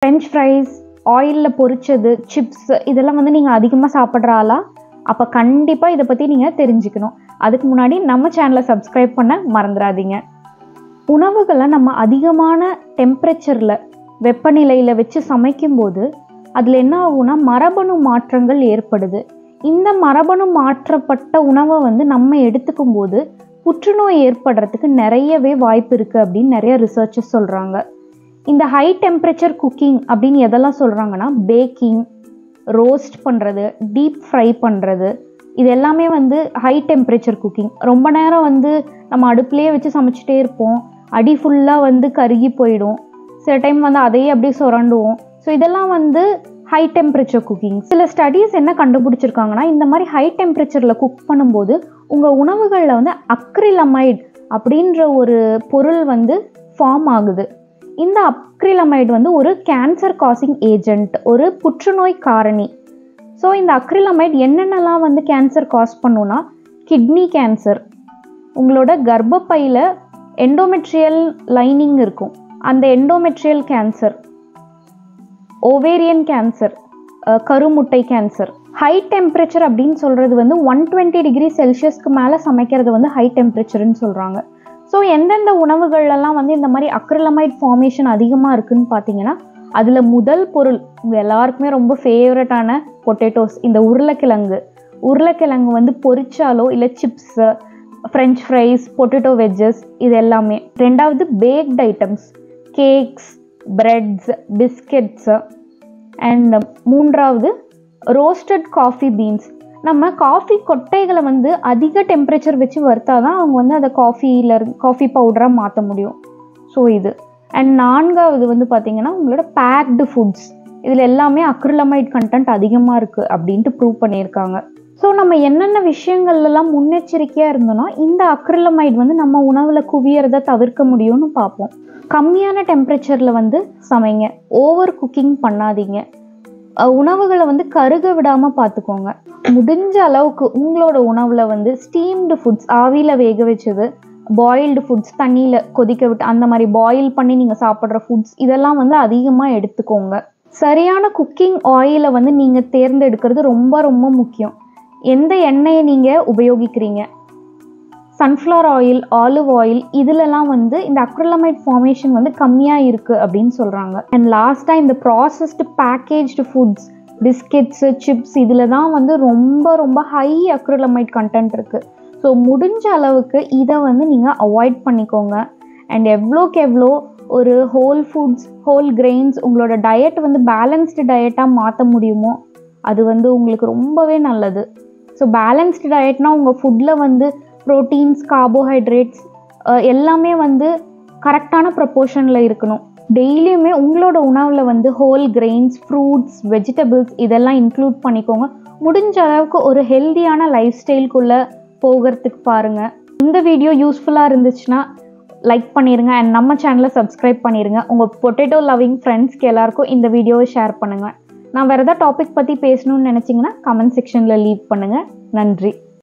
French fries, ஆயிலில் பொரிச்சது, chips இதெல்லாம் வந்து நீங்கள் அதிகமாக சாப்பிட்ற ஆளா? அப்போ கண்டிப்பாக இதை பற்றி நீங்கள் தெரிஞ்சுக்கணும். அதுக்கு முன்னாடி நம்ம சேனலை சப்ஸ்கிரைப் பண்ண மறந்துடாதீங்க. உணவுகளை நம்ம அதிகமான டெம்பரேச்சரில் வெப்பநிலையில் வச்சு சமைக்கும்போது அதில் என்ன ஆகும்னா மரபணு மாற்றங்கள் ஏற்படுது. இந்த மரபணு மாற்றப்பட்ட உணவை வந்து நம்ம எடுத்துக்கும் போது புற்றுநோய் ஏற்படுறதுக்கு நிறையவே வாய்ப்பு இருக்குது அப்படின்னு நிறைய ரிசர்ச்சஸ் சொல்கிறாங்க. இந்த ஹை டெம்பரேச்சர் குக்கிங் அப்படின்னு எதெல்லாம் சொல்கிறாங்கன்னா பேக்கிங், ரோஸ்ட் பண்ணுறது, டீப் ஃப்ரை பண்ணுறது, இது எல்லாமே வந்து ஹை டெம்பரேச்சர் குக்கிங். ரொம்ப நேரம் வந்து நம்ம அடுப்புலேயே வச்சு சமைச்சிட்டே இருப்போம், அடி ஃபுல்லாக வந்து கருகி போயிடும், சில டைம் வந்து அதையே அப்படியே சுரண்டுவோம். ஸோ இதெல்லாம் வந்து ஹை டெம்பரேச்சர் குக்கிங். சில ஸ்டடீஸ் என்ன கண்டுபிடிச்சிருக்காங்கன்னா இந்த மாதிரி ஹை டெம்பரேச்சரில் குக் பண்ணும்போது உங்கள் உணவுகளில் வந்து அக்ரிலமைட் அப்படின்ற ஒரு பொருள் வந்து ஃபார்ம் ஆகுது. இந்த அக்ரிலமைடு வந்து ஒரு கேன்சர் காசிங் ஏஜென்ட், ஒரு புற்றுநோய் காரணி. ஸோ இந்த அக்ரிலமைடு என்னென்னலாம் வந்து கேன்சர் காஸ் பண்ணுன்னா கிட்னி கேன்சர், உங்களோட கர்ப்பப்பையில் எண்டோமெட்ரியல் லைனிங் இருக்கும் அந்த எண்டோமெட்ரியல் கேன்சர், ஓவேரியன் கேன்சர், கருமுட்டை கேன்சர். ஹை டெம்பரேச்சர் அப்படின்னு சொல்கிறது வந்து 120 டிகிரி செல்சியஸ்க்கு மேலே சமைக்கிறது வந்து ஹை டெம்பரேச்சர்னு சொல்கிறாங்க. ஸோ எந்தெந்த உணவுகள்லாம் வந்து இந்த மாதிரி அக்ரிலமைட் ஃபார்மேஷன் அதிகமாக இருக்குதுன்னு பார்த்தீங்கன்னா அதில் முதல் பொருள் எல்லாருக்குமே ரொம்ப ஃபேவரட்டான பொட்டேட்டோஸ், இந்த உருளைக்கிழங்கு வந்து பொரிச்சாலோ இல்லை chips, French fries, potato wedges இது எல்லாமே. ரெண்டாவது baked items, cakes, breads, biscuits. And மூன்றாவது ரோஸ்டட் காஃபி பீன்ஸ். நம்ம காஃபி கொட்டைகளை வந்து அதிக டெம்பரேச்சர் வச்சு வறுத்தா தான் அவங்க வந்து அதை காஃபி பவுடராக மாற்ற முடியும். ஸோ இது. அண்ட் நான்காவது வந்து பார்த்திங்கன்னா உங்களோட பேக்டு ஃபுட்ஸ், இதில் எல்லாமே அக்ரிலமைட் கண்டென்ட் அதிகமாக இருக்குது அப்படின்ட்டு ப்ரூவ் பண்ணியிருக்காங்க. ஸோ நம்ம என்னென்ன விஷயங்கள்லாம் முன்னெச்சரிக்கையாக இருந்தோன்னா இந்த அக்ரிலமைட் வந்து நம்ம உணவில் குவியறதை தவிர்க்க முடியும்னு பார்ப்போம். கம்மியான டெம்பரேச்சரில் வந்து சமைங்க, ஓவர் குக்கிங் பண்ணாதீங்க, உணவுகளை வந்து கருக விடாமல் பார்த்துக்கோங்க. முடிஞ்ச அளவுக்கு உங்களோட உணவில் வந்து ஸ்டீம்டு ஃபுட்ஸ், ஆவியில் வேக வச்சது, பாயில்டு ஃபுட்ஸ், தண்ணியில் கொதிக்க விட்டு அந்த மாதிரி பாயில் பண்ணி நீங்கள் சாப்பிட்ற ஃபுட்ஸ் இதெல்லாம் வந்து அதிகமாக எடுத்துக்கோங்க. சரியான குக்கிங் ஆயிலை வந்து நீங்கள் தேர்ந்தெடுக்கிறது ரொம்ப ரொம்ப முக்கியம். எந்த எண்ணெயை நீங்கள் உபயோகிக்கிறீங்க, சன்ஃப்ளவர் ஆயில், ஆலிவ் ஆயில், இதிலெல்லாம் வந்து இந்த அக்ரிலமைட் ஃபார்மேஷன் வந்து கம்மியாக இருக்குது அப்படின்னு சொல்கிறாங்க. அண்ட் லாஸ்ட்டாக இந்த processed packaged foods, biscuits, chips இதில் தான் வந்து ரொம்ப ரொம்ப ஹை அக்ரிலமைட் கண்டென்ட் இருக்குது. ஸோ முடிஞ்ச அளவுக்கு இதை வந்து நீங்கள் அவாய்ட் பண்ணிக்கோங்க. அண்ட் எவ்வளோக்கு எவ்வளோ ஒரு ஹோல் ஃபுட்ஸ், ஹோல் கிரெயின்ஸ் உங்களோட டயட் வந்து பேலன்ஸ்டு டயட்டாக மாற்ற முடியுமோ அது வந்து உங்களுக்கு ரொம்பவே நல்லது. ஸோ பேலன்ஸ்டு டயட்னால் உங்கள் ஃபுட்டில் வந்து ப்ரோட்டீன்ஸ், கார்போஹைட்ரேட்ஸ் எல்லாமே வந்து கரெக்டான ப்ரப்போர்ஷனில் இருக்கணும். டெய்லியுமே உங்களோட உணவில் வந்து ஹோல் கிரெயின்ஸ், ஃப்ரூட்ஸ், வெஜிடபிள்ஸ் இதெல்லாம் இன்க்ளூட் பண்ணிக்கோங்க. முடிஞ்ச அளவுக்கு ஒரு ஹெல்தியான லைஃப் ஸ்டைலுக்குள்ளே போகிறதுக்கு பாருங்கள். இந்த வீடியோ யூஸ்ஃபுல்லாக இருந்துச்சுன்னா லைக் பண்ணிடுங்க அண்ட் நம்ம சேனலை சப்ஸ்கிரைப் பண்ணிடுங்க. உங்கள் பொட்டேட்டோ லவ்விங் ஃப்ரெண்ட்ஸ்க்கு எல்லாருக்கும் இந்த வீடியோவை ஷேர் பண்ணுங்கள். நான் வேறு ஏதாவது டாபிக் பற்றி பேசணும்னு நினச்சிங்கன்னா கமெண்ட் செக்ஷனில் லீவ் பண்ணுங்கள். நன்றி.